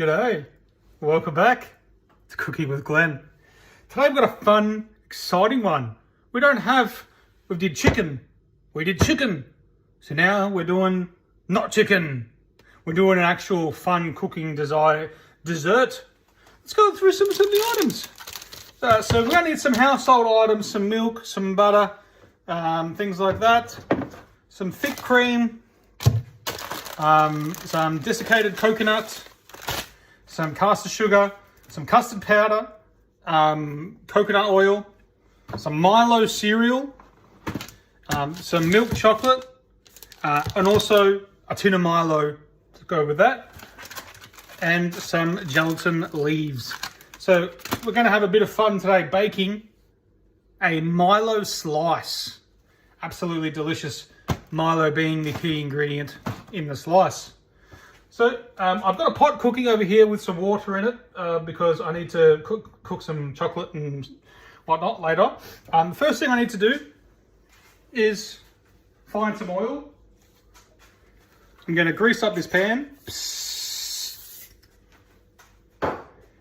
G'day, welcome back to Cooking with Glenn. Today we've got a fun, exciting one. We did chicken. So now we're doing not chicken. We're doing an actual fun cooking dessert. Let's go through some of the items. So we're gonna need some household items, some milk, some butter, things like that. Some thick cream, some desiccated coconut, some castor sugar, some custard powder, coconut oil, some Milo cereal, some milk chocolate, and also a tin of Milo to go with that, and some gelatin leaves. So we're going to have a bit of fun today baking a Milo slice. Absolutely delicious. Milo being the key ingredient in the slice. So I've got a pot cooking over here with some water in it because I need to cook some chocolate and whatnot later. The first thing I need to do is find some oil. I'm going to grease up this pan.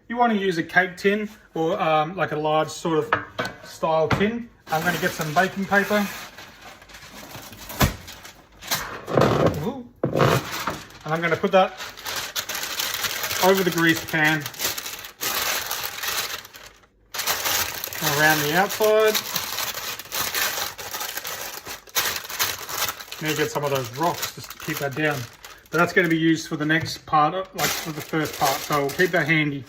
You want to use a cake tin or like a large sort of style tin. I'm going to get some baking paper. Ooh. And I'm going to put that over the greased pan around the outside. Need to get some of those rocks just to keep that down. But that's going to be used for the next part, like for the first part. So we'll keep that handy.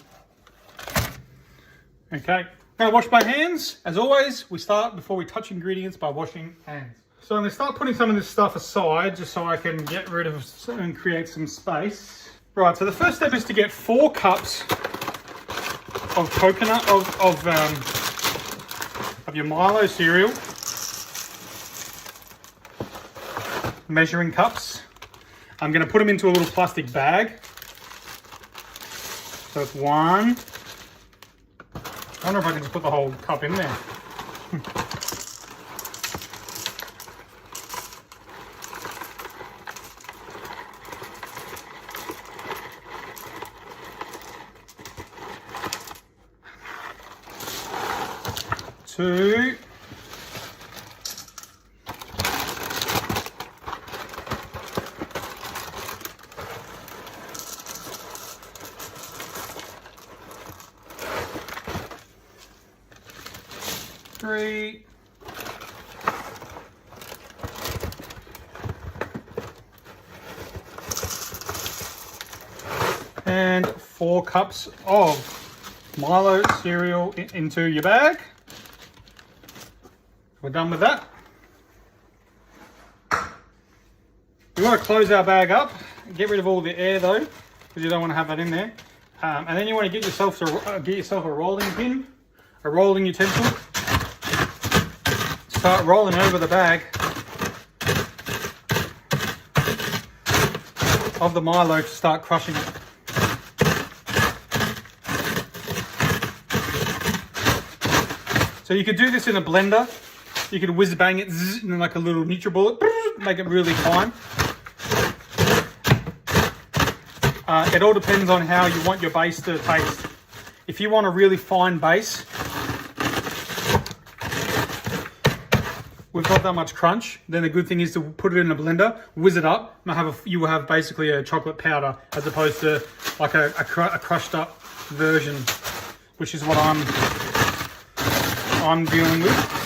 Okay, now wash my hands. As always, we start before we touch ingredients by washing hands. So I'm going to start putting some of this stuff aside just so I can get rid of and create some space. Right, so the first step is to get 4 cups of coconut, of your Milo cereal. Measuring cups. I'm going to put them into a little plastic bag. So it's 1. I wonder if I can just put the whole cup in there. Two. 3. And 4 cups of Milo cereal into your bag. We're done with that. We want to close our bag up, get rid of all the air though, because you don't want to have that in there. And then you want to get yourself a rolling pin, a rolling utensil. Start rolling over the bag of the Milo to start crushing it. So you could do this in a blender. You could whiz bang it and like a little NutriBullet, make it really fine. It all depends on how you want your base to taste. If you want a really fine base, without that much crunch, then the good thing is to put it in a blender, whiz it up, and you will have basically a chocolate powder as opposed to like a crushed up version, which is what I'm dealing with.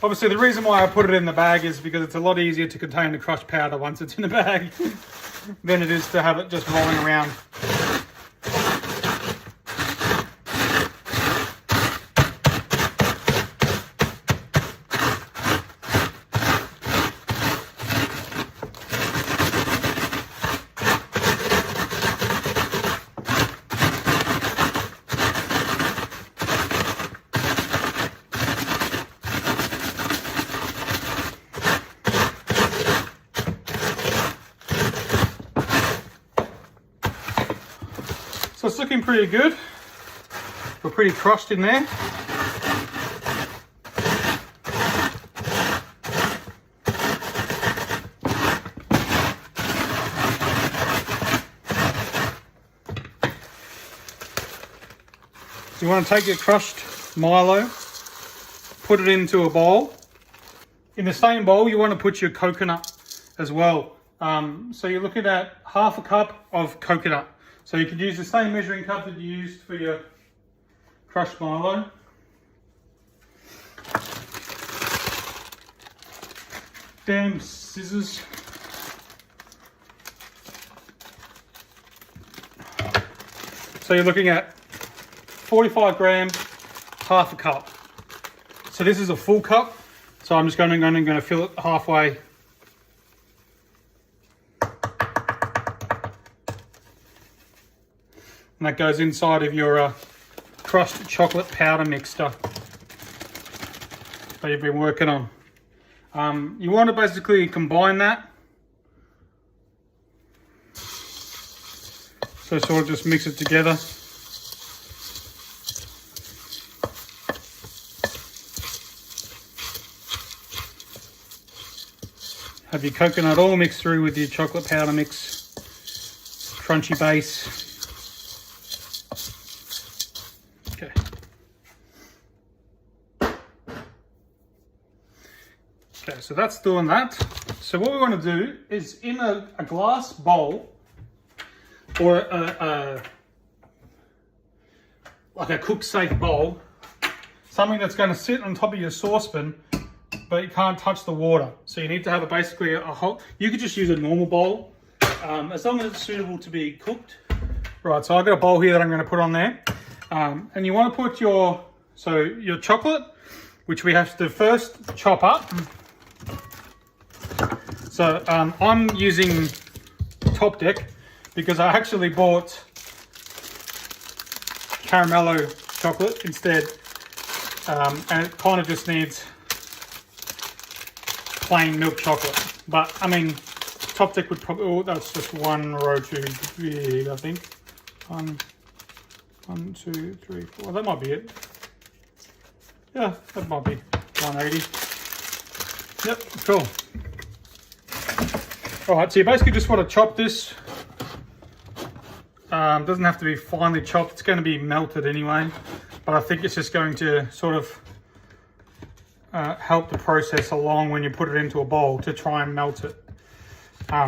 Obviously, the reason why I put it in the bag is because it's a lot easier to contain the crushed powder once it's in the bag than it is to have it just rolling around. So it's looking pretty good. We're pretty crushed in there. So you want to take your crushed Milo, put it into a bowl. In the same bowl, you want to put your coconut as well. So you're looking at half a cup of coconut. So you could use the same measuring cup that you used for your crushed Milo. Damn scissors. So you're looking at 45 grams, half a cup. So this is a full cup. So I'm just going to fill it halfway. And that goes inside of your crushed chocolate powder mixture that you've been working on. You want to basically combine that. So sort of just mix it together. Have your coconut all mixed through with your chocolate powder mix. Crunchy base. Okay. Okay, so that's doing that. So what we want to do is in a glass bowl or like a cook safe bowl, something that's going to sit on top of your saucepan, but you can't touch the water. So you need to have basically a whole, you could just use a normal bowl, as long as it's suitable to be cooked. Right, so I've got a bowl here that I'm going to put on there. And you want to put your chocolate, which we have to first chop up. So I'm using Top Deck because I actually bought caramello chocolate instead. And it kind of just needs plain milk chocolate. But I mean, Top Deck would probably, oh, that's just one row too big, I think. One, two, three, four. That might be it. Yeah, that might be 180. Yep, cool. All right, so you basically just want to chop this. Doesn't have to be finely chopped. It's going to be melted anyway. But I think it's just going to sort of help the process along when you put it into a bowl to try and melt it.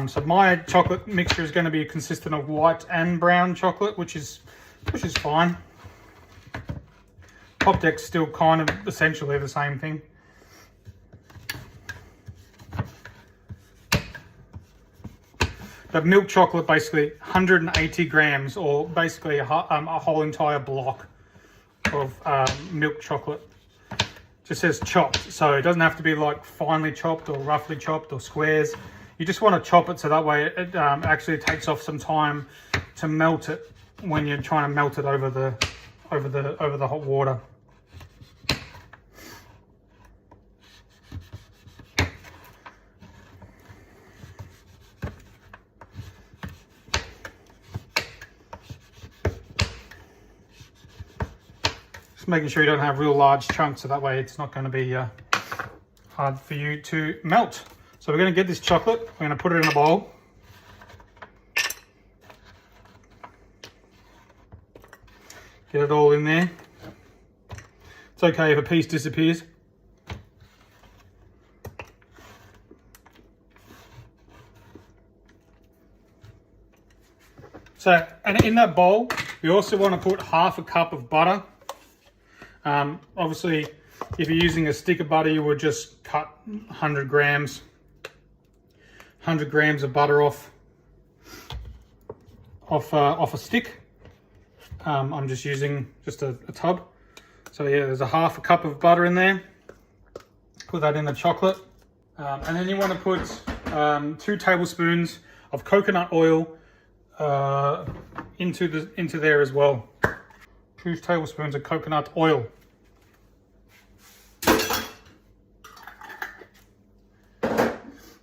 So my chocolate mixture is going to be consistent of white and brown chocolate, which is fine. Top Deck's still kind of essentially the same thing. The milk chocolate, basically 180 grams, or basically a whole entire block of milk chocolate. Just says chopped, so it doesn't have to be like finely chopped or roughly chopped or squares. You just want to chop it so that way it actually takes off some time to melt it when you're trying to melt it over the hot water. Just making sure you don't have real large chunks, so that way it's not going to be hard for you to melt. So we're going to get this chocolate, we're going to put it in a bowl. Get it all in there. It's okay if a piece disappears. So, and in that bowl, you also want to put half a cup of butter. Obviously, if you're using a stick of butter, you would just cut 100 grams of butter off a stick. I'm just using just a tub. So yeah, there's a half a cup of butter in there. Put that in the chocolate. And then you want to put 2 tablespoons of coconut oil into there as well. 2 tablespoons of coconut oil.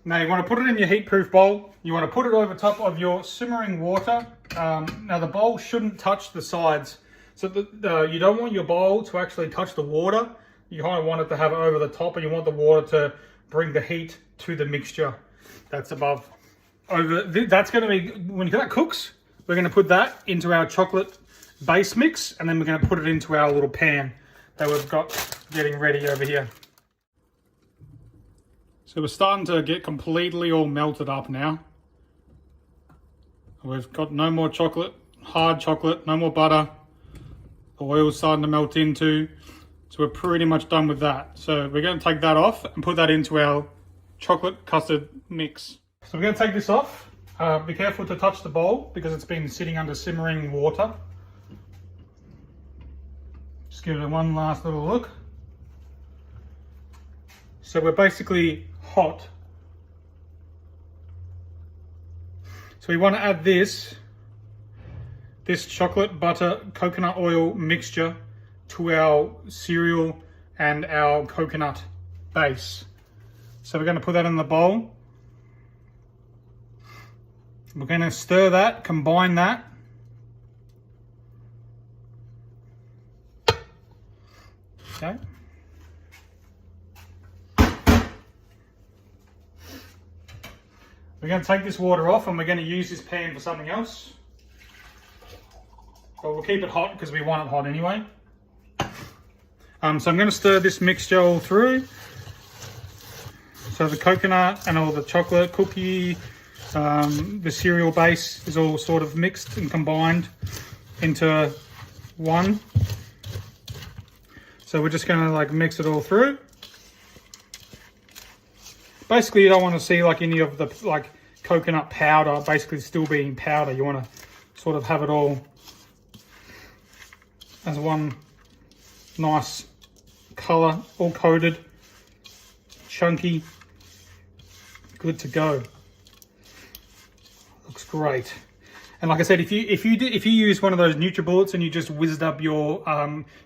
Now you want to put it in your heat-proof bowl. You want to put it over top of your simmering water. Now the bowl shouldn't touch the sides. So you don't want your bowl to actually touch the water. You kind of want it to have it over the top, and you want the water to bring the heat to the mixture that's above. That's going to be, when that cooks, we're going to put that into our chocolate base mix, and then we're going to put it into our little pan that we've got getting ready over here. So we're starting to get completely all melted up now. We've got no more chocolate, hard chocolate, no more butter. The oil's starting to melt into. So we're pretty much done with that. So we're going to take that off and put that into our chocolate custard mix. So we're going to take this off. Be careful to touch the bowl because it's been sitting under simmering water. Just give it one last little look. So we're basically hot. So we want to add this chocolate butter coconut oil mixture to our cereal and our coconut base. So we're going to put that in the bowl. We're going to stir that, combine that. Okay. We're going to take this water off and we're going to use this pan for something else. But we'll keep it hot because we want it hot anyway. So I'm going to stir this mixture all through. So the coconut and all the chocolate cookie, the cereal base is all sort of mixed and combined into one. So we're just going to like mix it all through. Basically, you don't want to see like any of the like coconut powder basically still being powder. You want to sort of have it all as one nice color, all coated, chunky, good to go. Looks great. And like I said, if you use one of those NutriBullets and you just whizzed up your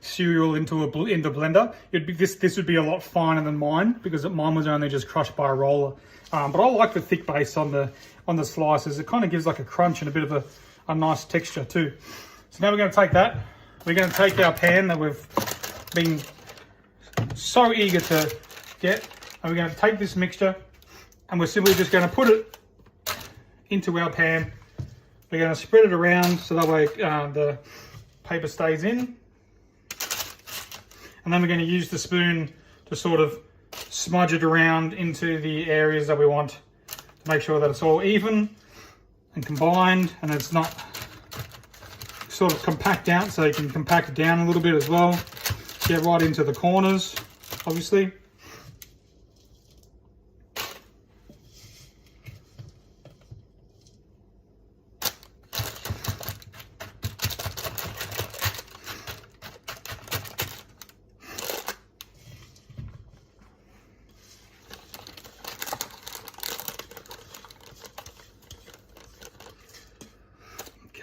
cereal into the blender, this would be a lot finer than mine because mine was only just crushed by a roller. But I like the thick base on the slices. It kind of gives like a crunch and a bit of a nice texture too. So now we're going to take that. We're going to take our pan that we've been so eager to get, and we're going to take this mixture and we're simply just going to put it into our pan. We're going to spread it around so that way the paper stays in. And then we're going to use the spoon to sort of smudge it around into the areas that we want to make sure that it's all even and combined and it's not sort of compact out, so you can compact it down a little bit as well. Get right into the corners, obviously.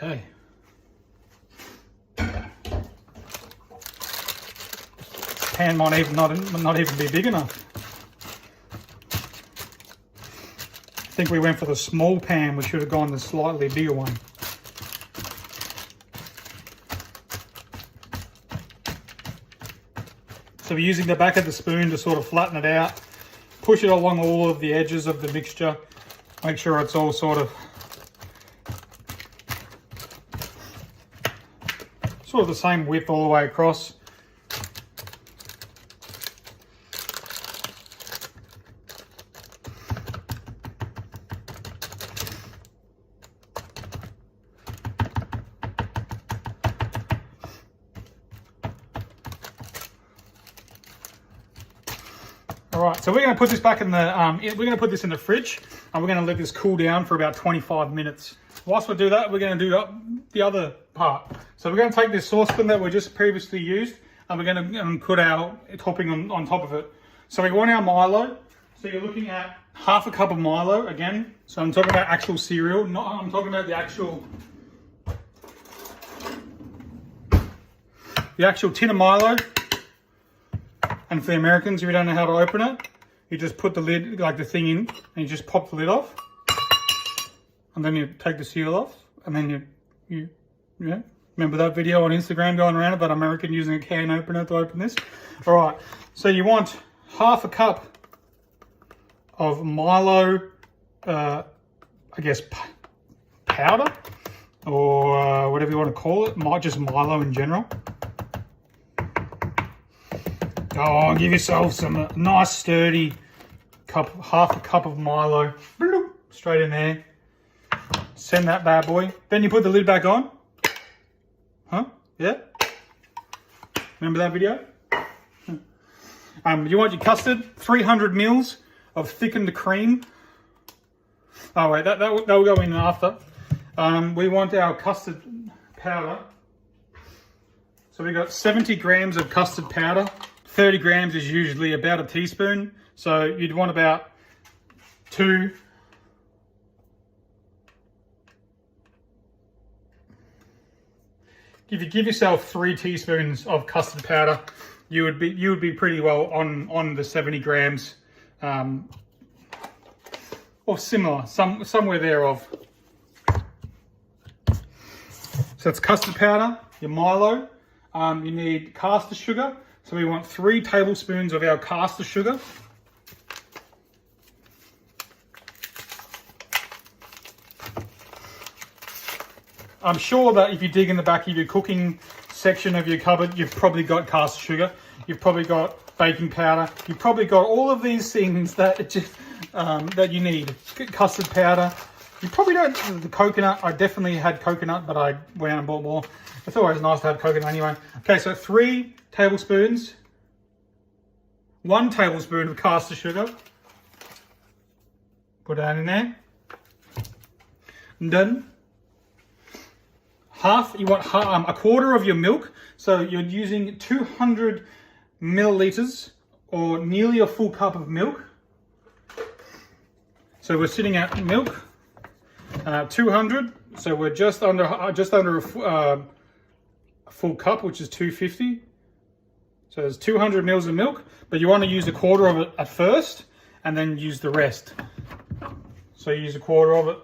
Okay. Pan might even not even be big enough. I think we went for the small pan. We should have gone the slightly bigger one. So we're using the back of the spoon to sort of flatten it out, push it along all of the edges of the mixture, make sure it's all sort of the same width all the way across. All right, so we're going to put this back in the, we're going to put this in the fridge and we're going to let this cool down for about 25 minutes. Whilst we do that, we're going to do the other part. So we're going to take this saucepan that we just previously used and we're going to put our topping on top of it. So we want our Milo. So you're looking at half a cup of Milo again. So I'm talking about actual cereal, I'm talking about the actual tin of Milo. And for the Americans, if you don't know how to open it, you just put the lid, like the thing in, and you just pop the lid off. And then you take the seal off, and then you remember that video on Instagram going around about American using a can opener to open this? All right, so you want half a cup of Milo, I guess powder, or whatever you want to call it, just Milo in general. Go on, give yourself some nice sturdy cup, half a cup of Milo, straight in there. Send that bad boy. Then you put the lid back on. Huh? Yeah? Remember that video? You want your custard, 300 mils of thickened cream. Oh wait, that will go in after. We want our custard powder. So we got 70 grams of custard powder. 30 grams is usually about a teaspoon. So you'd want about 2. If you give yourself 3 teaspoons of custard powder, you would be pretty well on the 70 grams, or similar, somewhere thereof. So it's custard powder, your Milo. You need castor sugar. So we want 3 tablespoons of our castor sugar. I'm sure that if you dig in the back of your cooking section of your cupboard, you've probably got castor sugar, you've probably got baking powder, you've probably got all of these things that that you need. Custard powder. You probably don't, the coconut, I definitely had coconut, but I went out and bought more. It's always nice to have coconut anyway. Okay, so 3 tablespoons, 1 tablespoon of castor sugar. Put that in there. Done. You want a quarter of your milk. So you're using 200 milliliters or nearly a full cup of milk. So we're sitting at milk, 200. So we're just under a full cup, which is 250. So there's 200 mils of milk, but you want to use a quarter of it at first and then use the rest. So you use a quarter of it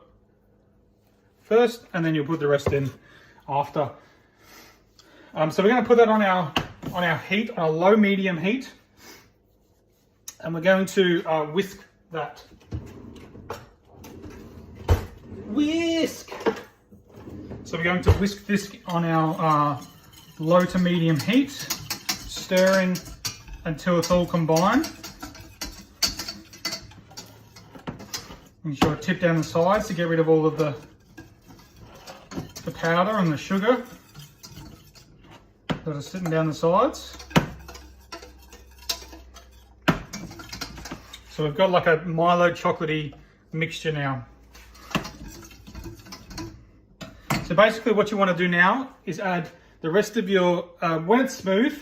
first and then you'll put the rest in after. So we're going to put that on our heat, on a low medium heat, and we're going to whisk that. Whisk. So we're going to whisk this on our low to medium heat, stirring until it's all combined. Make sure I tip down the sides to get rid of all of the powder and the sugar that are sitting down the sides. So we've got like a Milo chocolatey mixture now. So basically what you want to do now is add the rest of your, when it's smooth,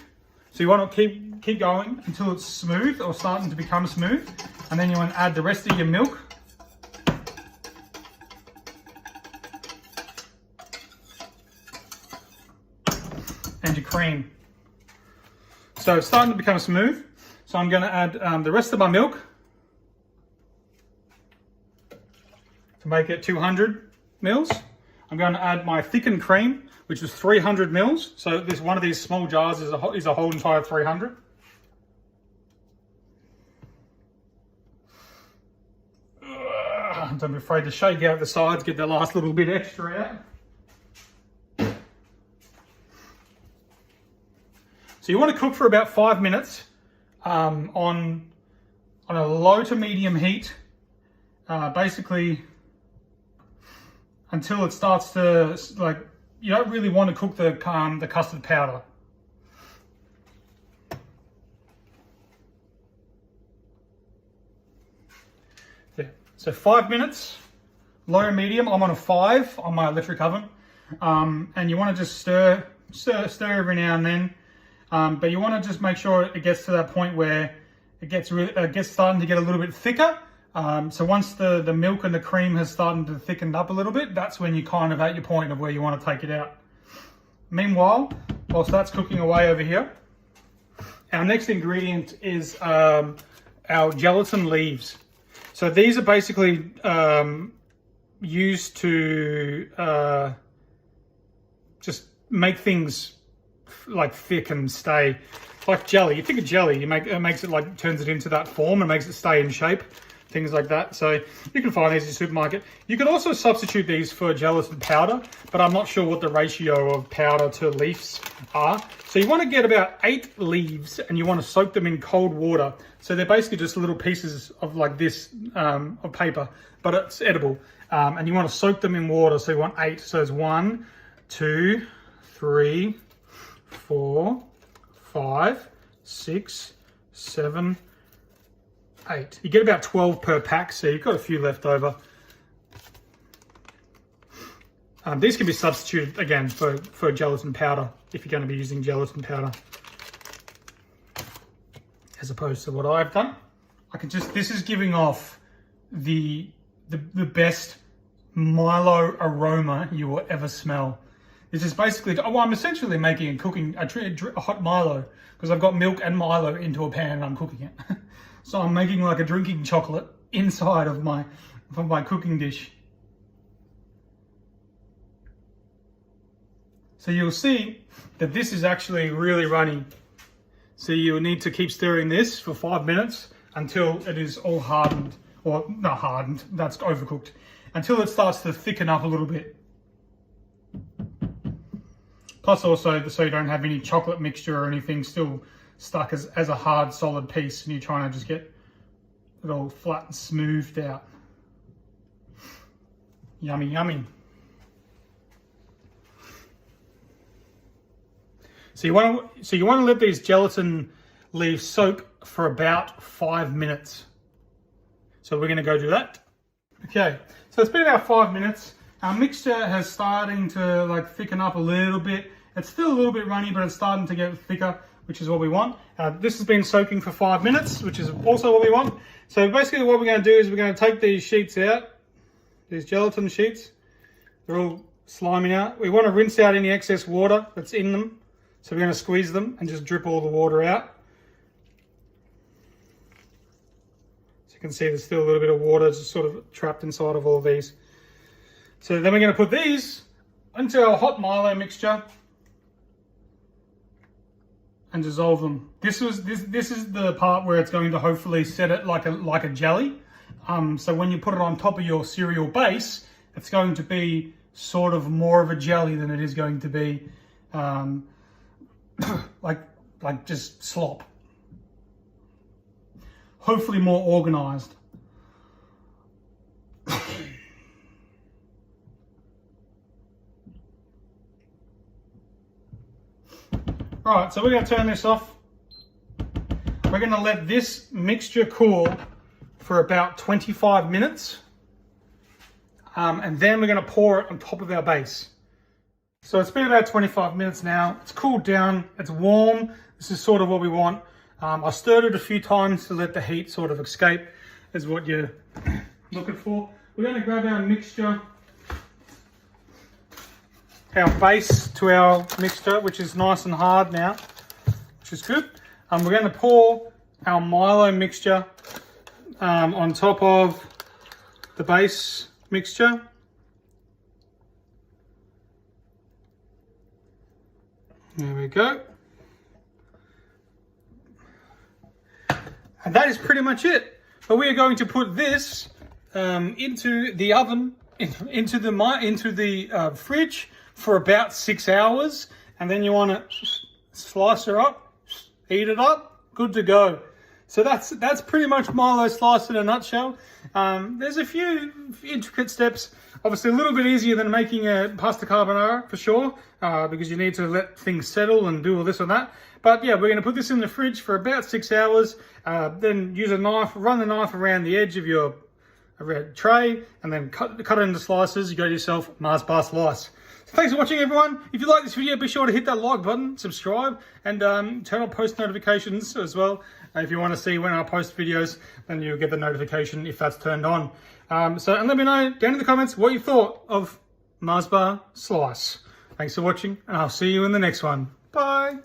so you want to keep going until it's smooth or starting to become smooth, and then you want to add the rest of your milk. And your cream. So it's starting to become smooth. So I'm going to add the rest of my milk to make it 200 mils. I'm going to add my thickened cream, which is 300 mils. So this one of these small jars is a whole entire 300. Don't be afraid to shake out the sides, get the last little bit extra out. So you want to cook for about 5 minutes on a low to medium heat, basically until it starts to, like, you don't really want to cook the custard powder. Yeah. So 5 minutes, low medium. I'm on a 5 on my electric oven, and you want to just stir every now and then. But you want to just make sure it gets to that point where it gets starting to get a little bit thicker. So once the milk and the cream has started to thicken up a little bit, that's when you're kind of at your point of where you want to take it out. Meanwhile, whilst that's cooking away over here, our next ingredient is our gelatin leaves. So these are basically used to just make things like thick and stay like jelly. You think of jelly, it makes it like, turns it into that form and makes it stay in shape, things like that. So you can find these in the supermarket. You can also substitute these for gelatin powder, but I'm not sure what the ratio of powder to leaves are. So you want to get about 8 leaves and you want to soak them in cold water. So they're basically just little pieces of like this of paper, but it's edible. And you want to soak them in water. So you want 8. So it's 1, 2, 3, 4, 5, 6, 7, 8. You get about 12 per pack, so you've got a few left over. These can be substituted again for gelatin powder if you're going to be using gelatin powder, as opposed to what I've done. This is giving off the best Milo aroma you will ever smell. This is basically, I'm essentially making a hot Milo, because I've got milk and Milo into a pan and I'm cooking it. So I'm making like a drinking chocolate inside of my cooking dish. So you'll see that this is actually really runny. So you'll need to keep stirring this for 5 minutes until it is all hardened, or not hardened, that's overcooked, until it starts to thicken up a little bit. Plus also, so you don't have any chocolate mixture or anything still stuck as a hard, solid piece, and you're trying to just get it all flat and smoothed out. Yummy, yummy. So you want to let these gelatin leaves soak for about 5 minutes. So we're going to go do that. Okay, so it's been about 5 minutes. Our mixture has starting to like thicken up a little bit. It's still a little bit runny, but it's starting to get thicker, which is what we want. This has been soaking for 5 minutes, which is also what we want. So basically what we're going to do is we're going to take these sheets out, these gelatin sheets. They're all slimy out. We want to rinse out any excess water that's in them. So we're going to squeeze them and just drip all the water out. So you can see there's still a little bit of water just sort of trapped inside of all of these. So then we're going to put these into our hot Milo mixture and dissolve them. This is the part where it's going to hopefully set it like a jelly. So when you put it on top of your cereal base, it's going to be sort of more of a jelly than it is going to be like just slop. Hopefully more organized. Alright, so we're going to turn this off. We're going to let this mixture cool for about 25 minutes. And then we're going to pour it on top of our base. So it's been about 25 minutes now. It's cooled down. It's warm. This is sort of what we want. I stirred it a few times to let the heat sort of escape, is what you're looking for. We're going to grab our mixture, our base to our mixture, which is nice and hard now, which is good. We're going to pour our Milo mixture on top of the base mixture. There we go. And that is pretty much it. But we are going to put this into the oven, into the fridge for about 6 hours, and then you want to slice her up, heat it up, good to go. So that's pretty much Milo sliced in a nutshell. There's a few intricate steps, obviously a little bit easier than making a pasta carbonara for sure, because you need to let things settle and do all this and that. But yeah, we're going to put this in the fridge for about 6 hours, then use a knife, run the knife around the edge of your red tray, and then cut it into slices. You got yourself Mars bar slice. So thanks for watching, everyone. If you like this video, be sure to hit that like button, subscribe, and turn on post notifications as well. If you want to see when I post videos, then you'll get the notification if that's turned on. And let me know down in the comments what you thought of Mars bar slice. Thanks for watching, and I'll see you in the next one. Bye.